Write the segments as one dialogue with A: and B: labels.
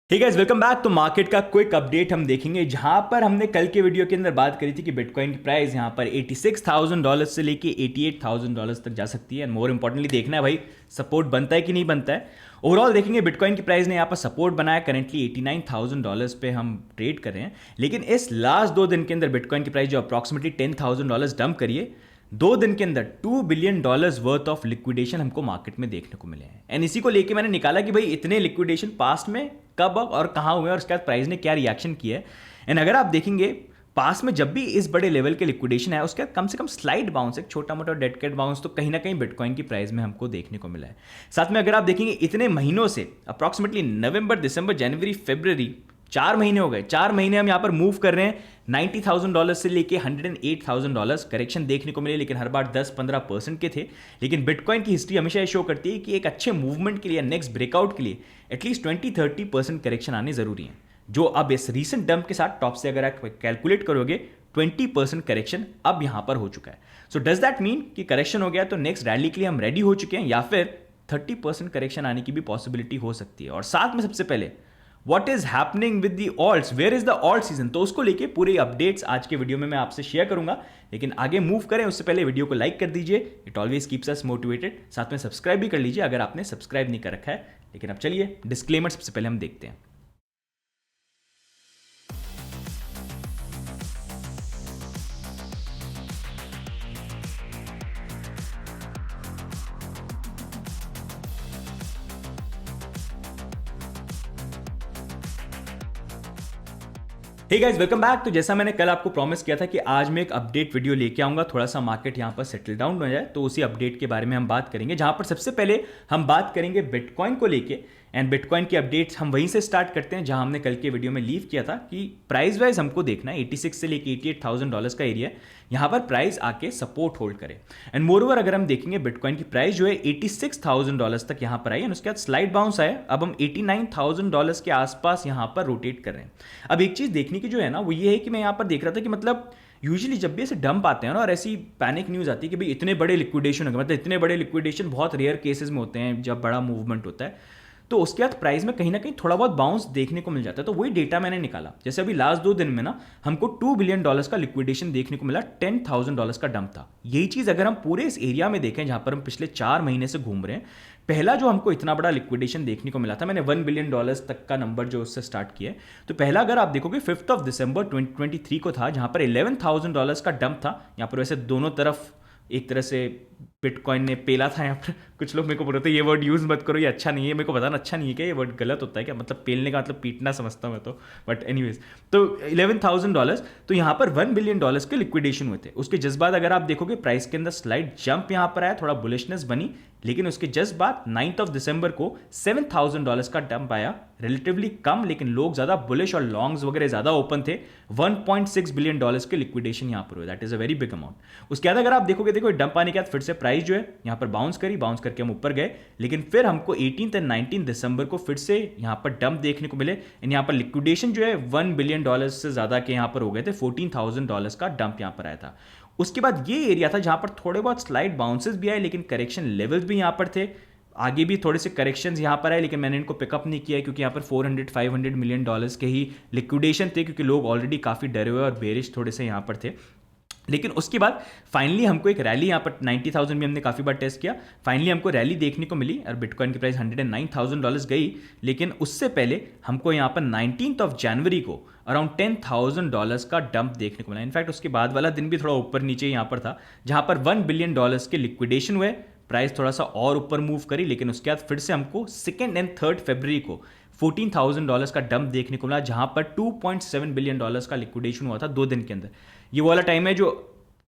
A: हे guys, welcome back. तो market का quick update हम देखेंगे, जहां पर हमने कल के वीडियो के अंदर बात करी थी कि बिटकॉइन की प्राइस यहां पर $86,000 से लेके $88,000 तक जा सकती है। एंड मोर इंपॉर्टेंटली देखना है भाई, सपोर्ट बनता है कि नहीं बनता है। ओवरऑल देखेंगे, बिटकॉइन की प्राइस ने यहाँ पर सपोर्ट बनाया। करेंटली $89,000 पे हम ट्रेड कर रहे हैं, लेकिन इस लास्ट 2 दिन के अंदर बिटकॉइन की प्राइस जो अप्रॉक्सिमेटली $10,000 डंप करिए, 2 दिन के अंदर $2 बिलियन वर्थ ऑफ लिक्विडेशन हमको मार्केट में देखने को मिले हैं। एंड इसी को लेके मैंने निकाला कि भाई इतने लिक्विडेशन पास्ट में कब और कहाँ हुए और उसके बाद प्राइस ने क्या रिएक्शन किया है। एंड अगर आप देखेंगे, पास में जब भी इस बड़े लेवल के लिक्विडेशन है, उसके बाद कम से कम स्लाइड बाउंस, एक छोटा मोटा डेड कैट बाउंस तो कहीं ना कहीं बिटकॉइन की प्राइस में हमको देखने को मिला है। साथ में अगर आप देखेंगे, इतने महीनों से अप्रॉक्सिमेटली नवंबर, दिसंबर, जनवरी, फरवरी, 4 महीने हो गए। 4 महीने हम यहाँ पर मूव कर रहे हैं। $90,000 से लेके $108,000 करेक्शन देखने को मिले, लेकिन हर बार 10-15% के थे। लेकिन बिटकॉइन की हिस्ट्री हमेशा ये शो करती है कि एक अच्छे मूवमेंट के लिए, नेक्स्ट ब्रेकआउट के लिए एटलीस्ट 20-30% करेक्शन आने जरूरी है, जो अब इस रीसेंट डंप के साथ टॉप से अगर आप कैलकुलेट करोगे 20% करेक्शन अब यहां पर हो चुका है। सो डज दैट मीन कि करेक्शन हो गया तो नेक्स्ट रैली के लिए हम रेडी हो चुके हैं, या फिर 30% करेक्शन आने की भी पॉसिबिलिटी हो सकती है। और साथ में सबसे पहले, what is happening with the alts, where is the alt season, तो उसको लेके पूरे अपडेट्स आज के वीडियो में मैं आपसे शेयर करूंगा। लेकिन आगे मूव करें उससे पहले वीडियो को लाइक कर दीजिए, it always keeps us motivated. साथ में सब्सक्राइब भी कर लीजिए अगर आपने सब्सक्राइब नहीं कर रखा है। लेकिन अब चलिए डिस्क्लेमर सबसे पहले हम देखते हैं। Hey guys, welcome back. तो जैसा मैंने कल आपको प्रॉमिस किया था कि आज मैं एक अपडेट वीडियो लेके आऊंगा, थोड़ा सा मार्केट यहां पर सेटल डाउन हो जाए, तो उसी अपडेट के बारे में हम बात करेंगे, जहां पर सबसे पहले हम बात करेंगे बिटकॉइन को लेके। एंड बिटकॉइन की अपडेट्स हम वहीं से स्टार्ट करते हैं जहां हमने कल के वीडियो में लीव किया था कि प्राइस वाइज हमको देखना है 86 से लेके $88,000 का एरिया, यहां पर प्राइस आके सपोर्ट होल्ड करे। एंड मोर ओवर अगर हम देखेंगे, बिटकॉइन की प्राइस जो है $86,000 तक यहां पर आई, उसके बाद स्लाइड बाउंस आया। अब हम $89,000 के आसपास यहां पर रोटेट कर रहे हैं। अब एक चीज देखने की जो है ना, वो ये है कि मैं यहां पर देख रहा था कि मतलब यूजुअली जब भी ऐसे डंप आते हैं ना, और ऐसी पैनिक न्यूज आती है कि भाई इतने बड़े लिक्विडेशन हो गए, मतलब इतने बड़े लिक्विडेशन बहुत रेयर केसेस में होते हैं जब बड़ा मूवमेंट होता है, तो उसके बाद प्राइस में कहीं ना कहीं थोड़ा बहुत बाउंस देखने को मिल जाता है। तो वही डेटा मैंने निकाला। जैसे अभी लास्ट 2 दिन में ना हमको $2 बिलियन का लिक्विडेशन देखने को मिला, $10,000 का डंप था। यही चीज अगर हम पूरे इस एरिया में देखें जहां पर हम पिछले 4 महीने से घूम रहे हैं, पहला जो हमको इतना बड़ा लिक्विडेशन देखने को मिला था, मैंने $1 बिलियन तक का नंबर जो उससे स्टार्ट किया है, तो पहला अगर आप देखोगे 5 दिसंबर 2023 को था, जहां पर $11,000 का डंप था। यहां पर वैसे दोनों तरफ एक तरह से बिटकॉइन ने पेला था। यहाँ पर कुछ लोग मेरे को बोल रहे थे ये वर्ड यूज़ मत करो, ये अच्छा नहीं है। मेरे को बताना अच्छा नहीं है क्या, ये वर्ड गलत होता है क्या, मतलब पेलने का मतलब पीटना समझता हूँ मैं तो, बट एनीवेज। तो $11,000, तो यहाँ पर $1 बिलियन के लिक्विडेशन हुए थे। उसके जस्ट बाद अगर आप देखोगे प्राइस के अंदर स्लाइड जंप यहाँ पर आया, थोड़ा बुलिशनेस बनी, लेकिन उसके जस्ट बाद 9 दिसंबर को $7,000 का डंप आया, रिलेटिवली कम, लेकिन लोग ज्यादा बुलिश और लॉन्ग्स वगैरह ज्यादा ओपन थे। $1.6 बिलियन के लिक्विडेशन यहां पर हुए, that is a very big amount. उसके बाद अगर आप देखोगे, देखो डंप आने के बाद फिर से प्राइस जो है यहां पर बाउंस करी, बाउंस करके हम ऊपर गए, लेकिन फिर हमको 18 और 19 दिसंबर को फिर से यहां पर डंप देखने को मिले। यहां पर लिक्विडेशन जो है $1 बिलियन से ज्यादा के यहां पर हो गए थे। $14,000 का डंप यहां पर आया था। उसके बाद ये एरिया था जहां पर थोड़े बहुत स्लाइड बाउंसेस भी आए, लेकिन करेक्शन लेवल्स भी यहां पर थे। आगे भी थोड़े से करेक्शंस यहां पर आए, लेकिन मैंने इनको पिकअप नहीं किया है, क्योंकि यहां पर $400-500 मिलियन के ही लिक्विडेशन थे, क्योंकि लोग ऑलरेडी काफी डरे हुए और बेरिश थोड़े से यहां पर थे। लेकिन उसके बाद फाइनली हमको एक रैली यहाँ पर 90,000 भी हमने काफ़ी बार टेस्ट किया, फाइनली हमको रैली देखने को मिली और बिटकॉइन की प्राइस $109,000 गई। लेकिन उससे पहले हमको यहाँ पर 19 जनवरी को अराउंड $10,000 का डंप देखने को मिला। इनफैक्ट उसके बाद वाला दिन भी थोड़ा ऊपर नीचे यहाँ पर था, जहाँ पर $1 बिलियन के लिक्विडेशन हुए, प्राइस थोड़ा सा और ऊपर मूव करी, लेकिन उसके बाद फिर से हमको 2 और 3 फरवरी को $14,000 का डंप देखने को मिला, जहां पर $2.7 बिलियन का लिक्विडेशन हुआ था 2 दिन के अंदर। ये वाला टाइम है जो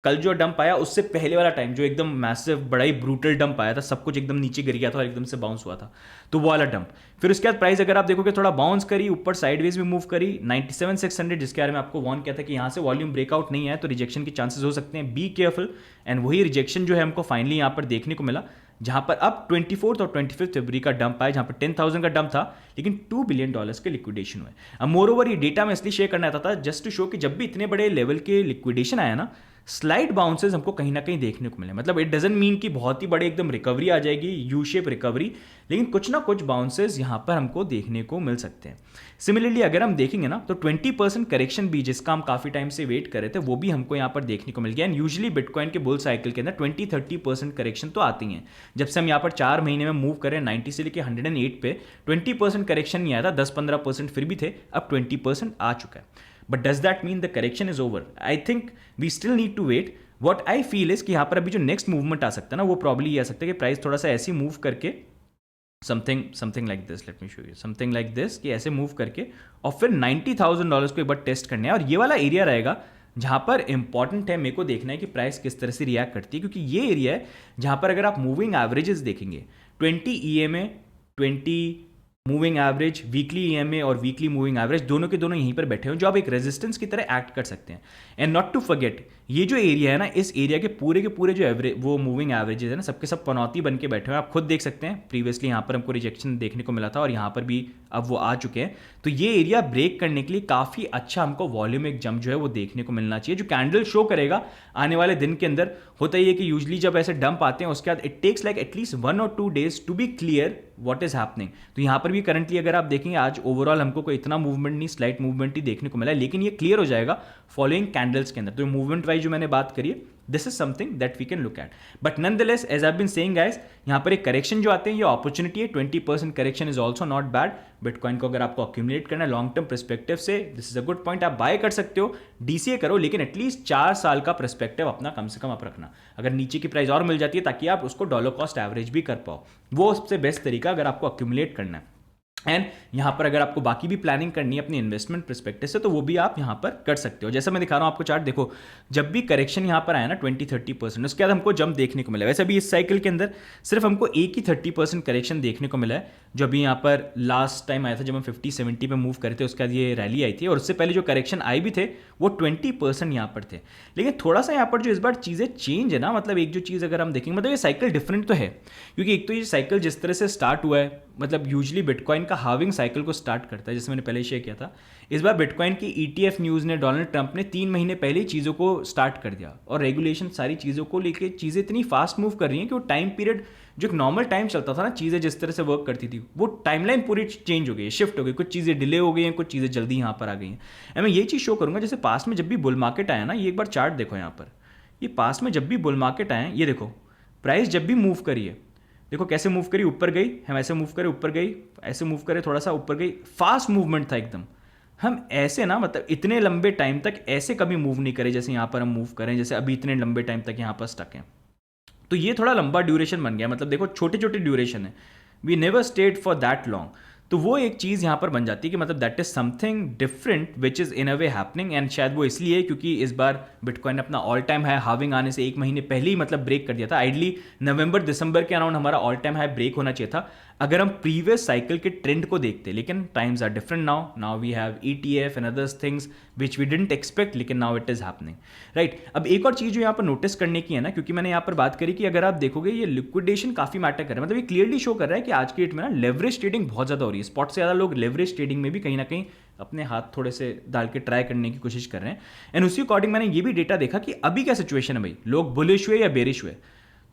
A: कल जो डंप आया उससे पहले वाला टाइम, जो एकदम मैसिव बड़ा ही ब्रूटल डंप आया था, सब कुछ एकदम नीचे गिर गया था और एकदम से बाउंस हुआ था, तो वो वाला डंप। फिर उसके बाद प्राइस अगर आप देखोगे थोड़ा बाउंस करी, ऊपर साइडवेज भी मूव करी 97,600, जिसके बारे में आपको वार्न किया था कि यहां से वॉल्यूम ब्रेकआउट नहीं है तो रिजेक्शन के चांसेस हो सकते हैं, बी केयरफुल। एंड वही रिजेक्शन जो है हमको फाइनली यहां पर देखने को मिला, जहां पर अब 24 और 25 फरवरी का डंप आया, जहां पर 10,000 का डंप था, लेकिन $2 बिलियन के लिक्विडेशन हुए। अब मोर ओवर ये डेटा मैं इसलिए शेयर करना चाहता था जस्ट टू शो कि जब भी इतने बड़े लेवल के लिक्विडेशन आया ना, स्लाइड बाउंसेस हमको कहीं ना कहीं देखने को मिले। मतलब इट डजंट मीन कि बहुत ही बड़े एकदम रिकवरी आ जाएगी, यू शेप रिकवरी, लेकिन कुछ ना कुछ बाउंसेस यहाँ पर हमको देखने को मिल सकते हैं। सिमिलरली अगर हम देखेंगे ना तो 20% करेक्शन भी जिसका हम काफ़ी टाइम से वेट कर रहे थे वो भी हमको यहाँ पर देखने को मिल गया। एंड यूजुअली बिटकॉइन के बुल साइकिल के अंदर 20-30% करेक्शन तो आती हैं। जब से हम यहाँ पर 4 महीने में मूव करें 90 से लेकर 108 पे 20% करेक्शन नहीं आया था, 10-15% फिर भी थे, अब 20% आ चुका है। But does that mean the correction is over? I think we still need to wait. What I feel is कि यहाँ पर अभी जो नेक्स्ट मूवमेंट आ सकता है ना वो प्रॉब्ली ये आ सकता है कि प्राइस थोड़ा सा ऐसी मूव करके something like this, let me show you something like this, कि ऐसे मूव करके और फिर $90,000 को एक बार टेस्ट करना है। और ये वाला एरिया रहेगा जहां पर इंपॉर्टेंट है मेरे को देखना है कि प्राइस किस तरह से रिएक्ट करती है, क्योंकि ये एरिया है जहां पर अगर आप मूविंग एवरेजेस देखेंगे 20 EMA, 20 moving average, weekly EMA और वीकली मूविंग एवरेज दोनों के दोनों यहीं पर बैठे हुए जो आप एक रेजिस्टेंस की तरह एक्ट कर सकते हैं। एंड नॉट टू फॉरगेट, ये जो एरिया है ना, इस एरिया के पूरे जो एवरेज वो मूविंग एवरेजेस है ना, सबके सब पनौती बन के बैठे हुए हैं। आप खुद देख सकते हैं, प्रीवियसली यहाँ पर हमको रिजेक्शन देखने को मिला था और यहाँ पर भी अब वो आ चुके हैं। तो ये एरिया ब्रेक करने के लिए काफ़ी अच्छा हमको वॉल्यूम एक जंप जो है वो देखने को मिलना चाहिए, जो कैंडल शो करेगा आने वाले दिन के अंदर। होता ही है कि यूजली जब ऐसे डंप आते हैं उसके बाद इट टेक्स लाइक एटलीस्ट 1 और 2 days to be clear what is happening. तो यहाँ पर भी करंटली अगर आप देखेंगे आज ओवरऑल हमको कोई इतना मूवमेंट नहीं, स्लाइट मूवमेंट ही देखने को मिला है, लेकिन ये क्लियर हो जाएगा फॉलोइंग कैंडल्स के अंदर। तो मूवमेंट वाइज जो मैंने बात करी है, this is something that we can look at. But nonetheless as I been saying guys, यहाँ पर एक करेक्शन जो आते हैं ये अपॉर्चुनिटी है। 20% correction is also not bad. Bitcoin को अगर आपको अक्यूमुलेट करना है लॉन्ग टर्म परस्पेक्टिव से, this is a good point. आप बाय कर सकते हो, DCA करो, लेकिन एटलीस्ट 4 साल का परस्पेक्टिव अपना कम से कम आप रखना। अगर नीचे की प्राइस और मिल जाती है ताकि आप उसको डॉलर कॉस्ट एवरेज भी कर पाओ, वो सबसे बेस्ट तरीका अगर आपको अक्यूमुलेट करना है। एंड यहाँ पर अगर आपको बाकी भी प्लानिंग करनी है अपनी इन्वेस्टमेंट परस्पेक्टिव से तो वो भी आप यहाँ पर कर सकते हो। जैसा मैं दिखा रहा हूँ आपको चार्ट, देखो जब भी करेक्शन यहाँ पर आया ना 20-30%, उसके बाद हमको जंप देखने को मिला। वैसे अभी इस साइकिल के अंदर सिर्फ हमको एक ही 30% करेक्शन देखने को मिला है, जो अभी यहाँ पर लास्ट टाइम आया था जब हम 50-70 पे मूव करे थे, उसके बाद ये रैली आई थी। और उससे पहले जो करेक्शन आई भी थे वो 20% यहाँ पर थे। लेकिन थोड़ा सा यहाँ पर जो इस बार चीज़ें चेंज है ना, मतलब एक जो चीज़ अगर हम देखेंगे, मतलब ये साइकिल डिफरेंट तो है, क्योंकि एक तो ये साइकिल जिस तरह से स्टार्ट हुआ है, मतलब यूजुअली बिटकॉइन का हाविंग साइकिल को स्टार्ट करता है, जैसे मैंने पहले शेयर किया था। इस बार बिटकॉइन की ETF न्यूज़ ने, डोनाल्ड ट्रंप ने 3 महीने पहले ही चीज़ों को स्टार्ट कर दिया, और रेगुलेशन सारी चीज़ों को लेके चीज़ें इतनी फास्ट मूव कर रही हैं कि वो टाइम पीरियड जो एक नॉर्मल टाइम चलता था ना, चीज़ें जिस तरह से वर्क करती थी वो टाइमलाइन पूरी चेंज हो गई है, शिफ्ट हो गई। कुछ चीज़ें डिले हो गई हैं, कुछ चीज़ें जल्दी यहाँ पर आ गई हैं। मैं ये चीज़ शो करूँगा, जैसे पास में जब भी बुल मार्केट आया ना, ये एक बार चार्ट देखो यहाँ पर, ये पास में जब भी बुल मार्केट आए, ये देखो प्राइस जब भी मूव करी है, देखो कैसे मूव करी, ऊपर गई, हम ऐसे मूव करें ऊपर गई, ऐसे मूव करें थोड़ा सा ऊपर गई, फास्ट मूवमेंट था एकदम। हम ऐसे ना, मतलब इतने लंबे टाइम तक ऐसे कभी मूव नहीं करे जैसे यहाँ पर हम मूव करें, जैसे अभी इतने लंबे टाइम तक यहाँ पर स्टक हैं। तो ये थोड़ा लंबा ड्यूरेशन बन गया, मतलब देखो छोटे छोटे ड्यूरेशन है, we never stayed for that long. तो वो एक चीज़ यहाँ पर बन जाती है कि मतलब that is something different which is in a way happening. And शायद वो इसलिए क्योंकि इस बार बिटकॉइन ने अपना ऑल टाइम हाई हाविंग आने से 1 महीने पहले ही मतलब ब्रेक कर दिया था। आइडली नवंबर दिसंबर के अराउंड हमारा ऑल टाइम हाई ब्रेक होना चाहिए था अगर हम प्रीवियस साइकिल के ट्रेंड को देखते, लेकिन times are different now we have ETF and others things which we didn't expect, लेकिन now it is happening, right. अब एक और चीज़ जो यहाँ पर नोटिस करने की है ना, क्योंकि मैंने यहाँ पर बात करी कि अगर आप देखोगे ये लिक्विडेशन काफ़ी मैटर कर रहा है, मतलब ये क्लियरली शो कर रहा है कि आज की डेट में ना लेवरेज ट्रेडिंग बहुत ज़्यादा हो रही है। स्पॉट से ज़्यादा लोग लेवरेज ट्रेडिंग में भी कहीं ना कहीं अपने हाथ थोड़े से डाल के ट्राई करने की कोशिश कर रहे हैं। एंड उसी अकॉर्डिंग मैंने ये भी डेटा देखा कि अभी क्या सिचुएशन है भाई, लोग बुलिश हुए या बेरिश हुए।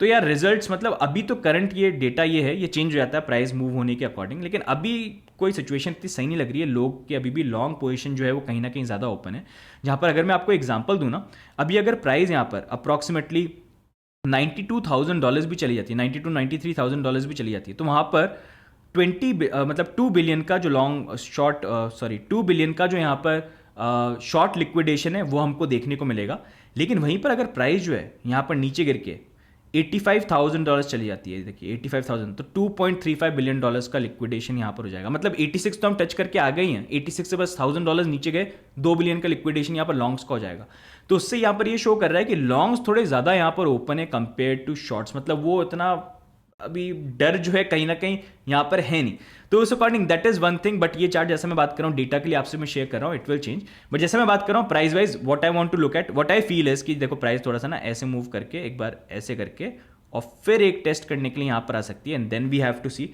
A: तो यार रिजल्ट्स, मतलब अभी तो करंट ये डेटा ये है, ये चेंज हो जाता है प्राइस मूव होने के अकॉर्डिंग, लेकिन अभी कोई सिचुएशन इतनी सही नहीं लग रही है। लोग की अभी भी लॉन्ग पोजीशन जो है वो कहीं ना कहीं ज़्यादा ओपन है। जहाँ पर अगर मैं आपको एग्जांपल दूँ ना, अभी अगर प्राइस यहाँ पर अप्रॉक्सीमेटली $92,000 भी चली जाती है, $92,000-93,000 भी चली जाती है, तो वहाँ पर 2 बिलियन का जो $2 बिलियन का जो यहाँ पर शॉर्ट लिक्विडेशन है वो हमको देखने को मिलेगा। लेकिन वहीं पर अगर प्राइस जो है यहाँ पर नीचे गिर के $85,000 चली जाती है, देखिए 85,000, तो $2.35 बिलियन का लिक्विडेशन यहाँ पर हो जाएगा। मतलब 86 तो हम टच करके आ गए हैं, 86 से बस $1,000 नीचे गए, 2 बिलियन का लिक्विडेशन यहाँ पर लॉन्ग्स का हो जाएगा। तो उससे यहाँ पर ये शो कर रहा है कि लॉन्ग्स थोड़े ज़्यादा यहाँ पर ओपन है कंपेयर टू शॉर्ट्स, मतलब वो इतना अभी डर जो है कहीं ना कहीं यहाँ पर है नहीं। तो उस according that is one thing. But ये चार्ट जैसे मैं बात कर रहा हूँ डेटा के लिए आपसे मैं शेयर कर रहा हूँ, इट विल चेंज। बट जैसे मैं बात कर रहा हूँ price wise, what I want to look at, what I feel is कि देखो प्राइस थोड़ा सा ना ऐसे मूव करके एक बार ऐसे करके और फिर एक टेस्ट करने के लिए यहाँ पर आ सकती है, and then we have to see.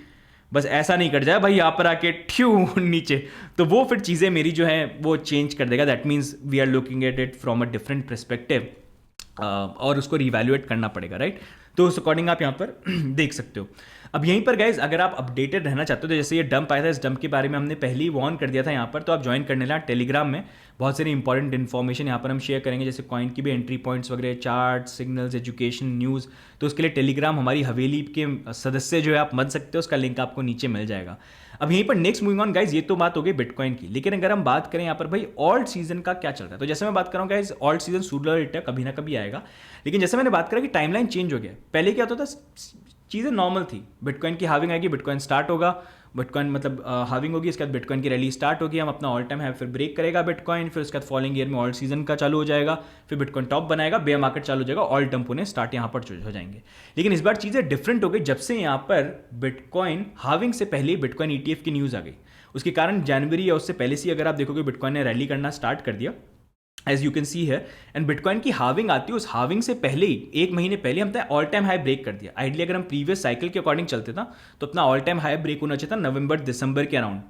A: बस ऐसा नहीं कर जाए भाई यहाँ पर आके ठ्यू नीचे, तो वो फिर चीज़ें मेरी जो है वो चेंज कर देगा। That means we are looking at it from a different perspective. और उसको रिवैल्यूएट करना पड़ेगा, राइट। तो उस अकॉर्डिंग आप यहाँ पर देख सकते हो। अब यहीं पर गाइज अगर आप अपडेटेड रहना चाहते हो, तो जैसे ये डंप आया था, इस डंप के बारे में हमने पहले ही वार्न कर दिया था यहाँ पर, तो आप ज्वाइन करने लगा टेलीग्राम में। बहुत सारी इंपॉर्टेंट इन्फॉर्मेशन यहाँ पर हम शेयर करेंगे, जैसे कॉइन की भी एंट्री पॉइंट्स वगैरह, चार्ट, सिग्नल्स, एजुकेशन, न्यूज़। तो उसके लिए टेलीग्राम हमारी हवेली के सदस्य जो है आप बन सकते हो, उसका लिंक आपको नीचे मिल जाएगा। अब यहीं पर नेक्स्ट मूविंग ऑन गाइज, ये तो बात हो गई बिटकॉइन की, लेकिन अगर हम बात करें यहाँ पर भाई ऑल्ट सीजन का क्या चल रहा है, तो जैसे मैं बात कर रहा हूँ गाइज, ऑल्ट सीजन सूडलर हिट है, कभी ना कभी आएगा। लेकिन जैसे मैंने बात करा कि टाइमलाइन चेंज हो गया, पहले क्या होता था, चीज़ें नॉर्मल थी, बिटकॉइन की हाविंग आएगी, बिटकॉइन स्टार्ट होगा, बिटकॉइन मतलब हाविंग होगी, इसके बाद बिटकॉइन की रैली स्टार्ट होगी, हम अपना ऑल टाइम हाई फिर ब्रेक करेगा बिटकॉइन, फिर उसके बाद फॉलोइंग ईयर में ऑल्ट सीजन का चालू हो जाएगा, फिर बिटकॉइन टॉप बनाएगा, बेयर मार्केट चालू हो जाएगा, ऑल टर्म पुणे स्टार्ट यहाँ पर हो जाएंगे। लेकिन इस बार चीज़ें डिफरेंट हो गई, जब से यहाँ पर बिटकॉइन हाविंग से पहले बिटकॉइन ETF की न्यूज़ आ गई। उसके कारण जनवरी या उससे पहले से अगर आप देखोगे बिटकॉइन ने रैली करना स्टार्ट कर दिया, एज यू कैन सी है। एंड बिटकॉइन की हाविंग आती है, उस हाविंग से पहले ही एक महीने पहले हमने ऑल टाइम हाई ब्रेक कर दिया। आइडली अगर हम प्रीवियस साइकिल के अकॉर्डिंग चलते था तो अपना ऑल टाइम हाई ब्रेक होना चाहिए था नवंबर दिसंबर के अराउंड,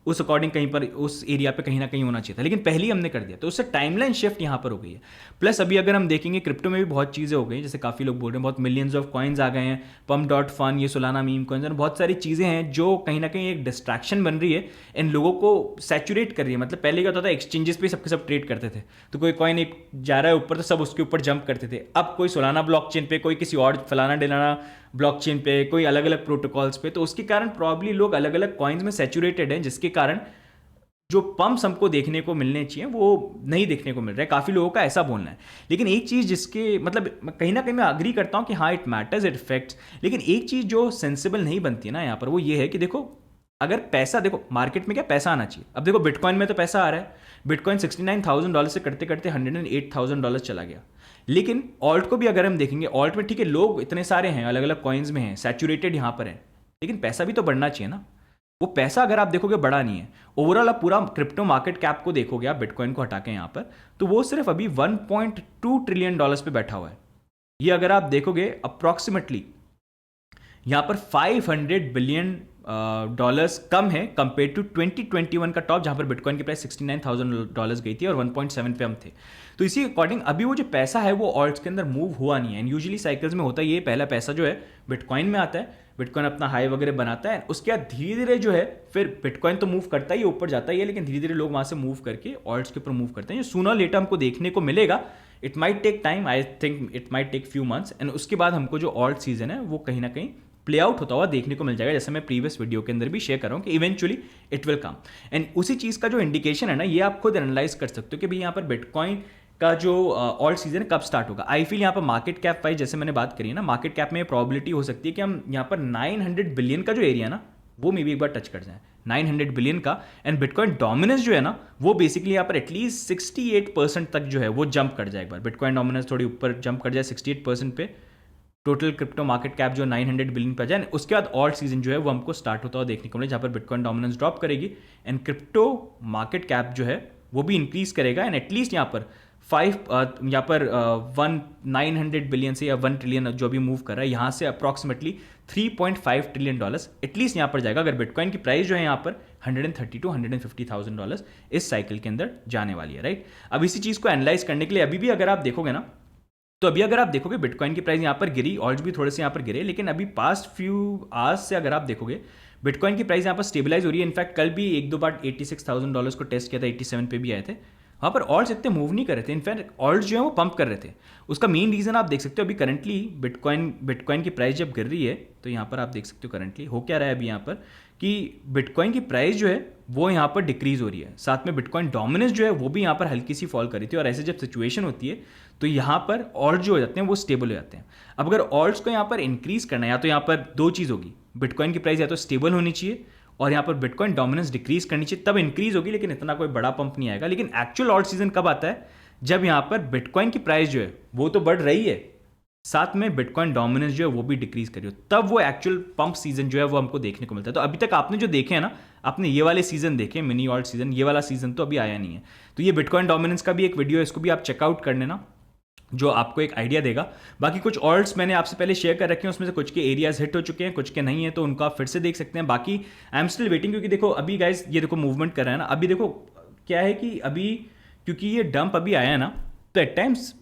A: उस अकॉर्डिंग कहीं पर उस एरिया पे कहीं ना कहीं होना चाहिए था, लेकिन पहले ही हमने कर दिया, तो उससे टाइमलाइन शिफ्ट यहाँ पर हो गई है। प्लस अभी अगर हम देखेंगे क्रिप्टो में भी बहुत चीज़ें हो गई, जैसे काफ़ी लोग बोल रहे हैं बहुत मिलियंस ऑफ कॉइन्स आ गए हैं, pump.fun, ये सोलाना मीम कॉइन्स, और बहुत सारी चीज़ें हैं जो कहीं ना कहीं एक डिस्ट्रैक्शन बन रही है, इन लोगों को सैचुरेट कर रही है। मतलब पहले क्या होता था, एक्सचेंजेस पे सबके सब ट्रेड करते थे, तो कोई कॉइन एक जा रहा है ऊपर तो सब उसके ऊपर जंप करते थे। अब कोई सोलाना ब्लॉकचेन पे, कोई किसी और फलाना डिलाना ब्लॉकचेन पे, कोई अलग अलग प्रोटोकॉल्स पे, तो उसके कारण प्रॉब्ली लोग अलग अलग कॉइन्स में सैचुरेटेड हैं, जिसके कारण जो पंप्स हमको देखने को मिलने चाहिए वो नहीं देखने को मिल रहा है। काफ़ी लोगों का ऐसा बोलना है। लेकिन एक चीज़ जिसके मतलब कहीं ना कहीं मैं अग्री करता हूँ कि हाँ इट मैटर्स, इट इफेक्ट्स, लेकिन एक चीज़ जो सेंसिबल नहीं बनती है ना यहाँ पर, वो ये है कि देखो अगर पैसा, देखो मार्केट में क्या पैसा आना चाहिए। अब देखो बिटकॉइन में तो पैसा आ रहा है, बिटकॉइन $69,000 से करते करते $108,000 चला गया। लेकिन ऑल्ट को भी अगर हम देखेंगे, ऑल्ट में ठीक है लोग इतने सारे हैं, अलग अलग कॉइन्स में हैं, सैचुरेटेड यहाँ पर है, लेकिन पैसा भी तो बढ़ना चाहिए ना। वो पैसा अगर आप देखोगे बड़ा नहीं है। ओवरऑल आप पूरा क्रिप्टो मार्केट कैप को देखोगे आप बिटकॉइन को हटा के यहाँ पर, तो वो सिर्फ अभी $1.2 ट्रिलियन पे बैठा हुआ है। ये अगर आप देखोगे अप्रॉक्सीमेटली यहाँ पर $500 बिलियन कम है कंपेयर टू 2021 का टॉप, जहाँ पर बिटकॉइन की प्राइस $69,000 गई थी और 1.7 पे हम थे। तो इसी अकॉर्डिंग अभी वो जो पैसा है वो ऑल्ट्स के अंदर मूव हुआ नहीं है। एंड यूजुअली साइकिल्स में होता है ये, पहला पैसा जो है बिटकॉइन में आता है, बिटकॉइन अपना हाई वगैरह बनाता है, उसके बाद धीरे धीरे जो है फिर बिटकॉइन तो मूव करता ही ऊपर जाता ही है, लेकिन धीरे धीरे लोग वहाँ से मूव करके ऑल्ट्स के ऊपर मूव करते हैं, जो सूनर लेटर हमको देखने को मिलेगा। It might take time, I think it might take few months, and उसके बाद हमको जो ऑल्ट सीजन है वो कहीं ना कहीं प्ले आउट होता हुआ देखने को मिल जाएगा, जैसे मैं प्रीवियस वीडियो के अंदर भी शेयर कर रहा हूँ कि eventually it will come. And उसी चीज़ का जो इंडिकेशन है ना, ये आप खुद एनालाइज कर सकते हो कि भाई यहाँ पर बिटकॉइन का जो ऑल्ट सीजन कब स्टार्ट होगा। आई फील यहाँ पर मार्केट कैप वाइज जैसे मैंने बात करी है ना, मार्केट कैप में प्रोबेबिलिटी हो सकती है कि हम यहाँ पर 900 बिलियन का जो एरिया ना वो मे भी एक बार टच कर जाए, 900 बिलियन का। एंड बिटकॉइन डोमिनेंस जो है ना वो बेसिकली यहाँ पर एटलीस्ट 68% तक जो है वो जंप कर जाए। एक बार बिटकॉइन डोमिनेंस थोड़ी ऊपर जंप कर जाए 68% पे, टोटल क्रिप्टो मार्केट कैप जो 900 बिलियन पे जाए, उसके बाद ऑल्ट सीजन जो है वो हमको स्टार्ट होता हुआ देखने को मिले, जहाँ पर बिटकॉइन डोमिनेंस ड्रॉप करेगी एंड क्रिप्टो मार्केट कैप जो है वो भी इंक्रीज करेगा। एंड एटलीस्ट यहाँ पर 900 बिलियन से या 1 ट्रिलियन जो भी मूव कर रहा है, यहाँ से अप्रॉक्सीमेटली $3.5 ट्रिलियन एटलीस्ट यहाँ पर जाएगा, अगर बिटकॉइन की प्राइस जो है यहाँ पर $130,000 to $150,000 इस साइकिल के अंदर जाने वाली है, राइट। अब इसी चीज़ को एनालाइज करने के लिए अभी भी अगर आप देखोगे ना, तो अभी अगर आप देखोगे बिटकॉइन की प्राइस यहाँ पर गिरी, ऑल्ट्स भी थोड़े से यहाँ पर गिरे, लेकिन अभी पास्ट फ्यू आवर्स से अगर आप देखोगे बिटकॉइन की प्राइस यहाँ पर स्टेबलाइज हो रही है। इनफैक्ट कल भी एक दो बार $86,000 को टेस्ट किया था, 87 पे भी आए थे, वहाँ पर ऑल्ट्स इतने मूव नहीं कर रहे थे। इनफैक्ट ऑल्ट्स जो है वो पंप कर रहे थे। उसका मेन रीज़न आप देख सकते हो, अभी करंटली बिटकॉइन की प्राइस जब गिर रही है तो यहाँ पर आप देख सकते हो करंटली हो क्या रहा है अभी यहाँ पर कि बिटकॉइन की प्राइस जो है वो यहाँ पर डिक्रीज हो रही है, साथ में बिटकॉइन डोमिनेंस जो है वो भी यहाँ पर हल्की सी फॉल कर रही थी। और ऐसे जब सिचुएशन होती है तो यहाँ पर ऑल्ट जो हो जाते हैं वो स्टेबल हो जाते हैं। अब अगर ऑल्ट्स को यहाँ पर इंक्रीज करना है, या तो यहाँ पर दो चीज़ होगी, बिटकॉइन की प्राइस या तो स्टेबल होनी चाहिए और यहाँ पर बिटकॉइन डोमिनेंस डिक्रीज करनी चाहिए, तब इंक्रीज होगी, लेकिन इतना कोई बड़ा पंप नहीं आएगा। लेकिन एक्चुअल ऑल्ट सीजन कब आता है, जब यहाँ पर बिटकॉइन की प्राइस जो है वो तो बढ़ रही है, साथ में बिटकॉइन डोमिनेंस जो है वो भी डिक्रीज करी हो, तब वो एक्चुअल पंप सीजन जो है वो हमको देखने को मिलता है। तो अभी तक आपने जो देखे हैं ना, आपने ये वाले सीजन देखे, मिनी ऑल्ट सीजन, ये वाला सीजन तो अभी आया नहीं है। तो ये बिटकॉइन डोमिनेंस का भी एक वीडियो है, इसको भी आप चेकआउट कर लेना, जो आपको एक आइडिया देगा। बाकी कुछ ऑल्ट्स मैंने आपसे पहले शेयर कर रखे हैं, उसमें से कुछ के एरियाज हिट हो चुके हैं, कुछ के नहीं है, तो उनको आप फिर से देख सकते हैं। बाकी आई एम स्टिल वेटिंग, क्योंकि देखो अभी गाइज ये देखो मूवमेंट कर रहा है ना, अभी देखो क्या है कि अभी क्योंकि ये डंप अभी आया है ना, तो at times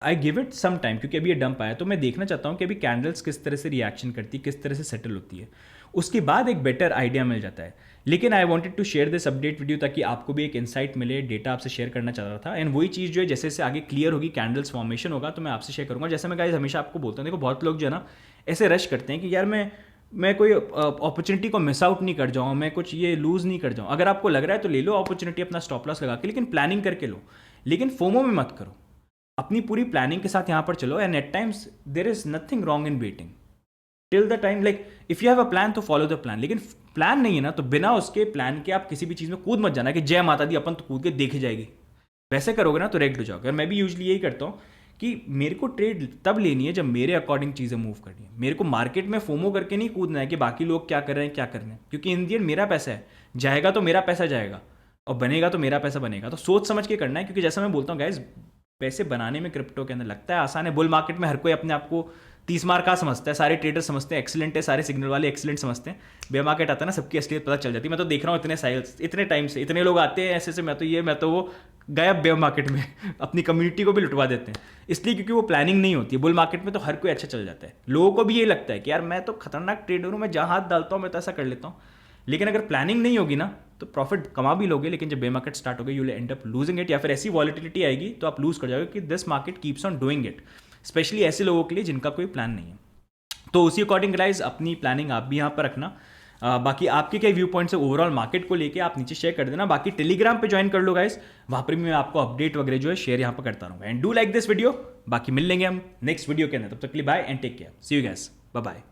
A: I give it some time, क्योंकि अभी ये डंप आया तो मैं देखना चाहता हूँ कि अभी कैंडल्स किस तरह से रिएक्शन करती है, किस तरह से सेटल होती है, उसके बाद एक बेटर आइडिया मिल जाता है। लेकिन I wanted to share this update video ताकि आपको भी एक इंसाइट मिले, डेटा आपसे शेयर करना चाह रहा था। एंड वही चीज़ जो है जैसे जैसे आगे क्लियर होगी, कैंडल्स फॉर्मेशन होगा, तो मैं आपसे शेयर करूँगा। जैसे मैं गाइस हमेशा आपको बोलता हूँ, देखो बहुत लोग जो है ना ऐसे रश करते हैं कि यार मैं कोई अपॉर्चुनिटी को मिस आउट नहीं कर जाऊँ, मैं कुछ ये लूज़ नहीं कर जाऊँ। अगर आपको लग रहा है तो ले लो अपॉर्चुनिटी, अपना स्टॉप लॉस लगा के, लेकिन प्लानिंग करके लो। लेकिन फोमो में मत करो, अपनी पूरी प्लानिंग के साथ यहाँ पर चलो। And at times there is nothing wrong in waiting till the time, like if you have a plan तो फॉलो द प्लान। लेकिन प्लान नहीं है ना तो बिना उसके प्लान के आप किसी भी चीज़ में कूद मत जाना कि जय माता दी अपन तो कूद के देखी जाएगी। वैसे करोगे ना तो रेग्ड हो जाओगे। और मैं भी यूजली यही करता हूँ कि मेरे को ट्रेड तब लेनी है जब मेरे अकॉर्डिंग चीज़ें मूव करनी है। मेरे को मार्केट में फोमो करके नहीं कूदना है कि बाकी लोग क्या कर रहे हैं क्या कर रहे हैं, क्योंकि इन दी एंड मेरा पैसा है, जाएगा तो मेरा पैसा जाएगा और बनेगा तो मेरा पैसा बनेगा। तो सोच समझ के करना है, क्योंकि जैसा मैं बोलता हूँ गाइज, पैसे बनाने में क्रिप्टो के अंदर लगता है आसान है। बुल मार्केट में हर कोई अपने आप को 30 मार का समझता है, सारे ट्रेडर समझते हैं एक्सीलेंट है, सारे सिग्नल वाले एक्सीलेंट समझते हैं। बे मार्केट आता है ना, सबकी असलियत पता चल जाती है। मैं तो देख रहा हूँ इतने साइल्स, इतने टाइम से इतने लोग आते हैं ऐसे से, मैं तो वो गया बेयर मार्केट में अपनी कम्युनिटी को भी लुटवा देते हैं, इसलिए क्योंकि वो प्लानिंग नहीं होती है। बुल मार्केट में तो हर कोई अच्छा चल जाता है, लोगों को भी ये लगता है कि यार मैं तो खतरनाक ट्रेडर हूँ, मैं जहाँ हाथ डालता हूँ मैं तो ऐसा कर लेता हूँ। लेकिन अगर प्लानिंग नहीं होगी ना तो प्रॉफिट कमा भी लोगे, लेकिन जब बे मार्केट स्टार्ट होगी you will and up losing it, या फिर ऐसी वॉलिटिलिटी आएगी तो आप लूज कर जाओगे कि this market keeps on doing it, specially ऐसे लोगों के लिए जिनका कोई प्लान नहीं है। तो उसी अकॉर्डिंग गाइस अपनी प्लानिंग आप भी यहाँ पर रखना। बाकी आपके क्या व्यू पॉइंट्स है ओवरऑल मार्केट को लेके आप नीचे शेयर कर देना। बाकी टेलीग्राम पे ज्वाइन कर लो गाइस, वहाँ पर भी मैं आपको अपडेट वगैरह जो है शेयर यहाँ पर करता रहूँगा। And do like this video. बाकी मिल लेंगे हम नेक्स्ट वीडियो के अंदर, तब तक के लिए bye and take care, see you guys, bye bye.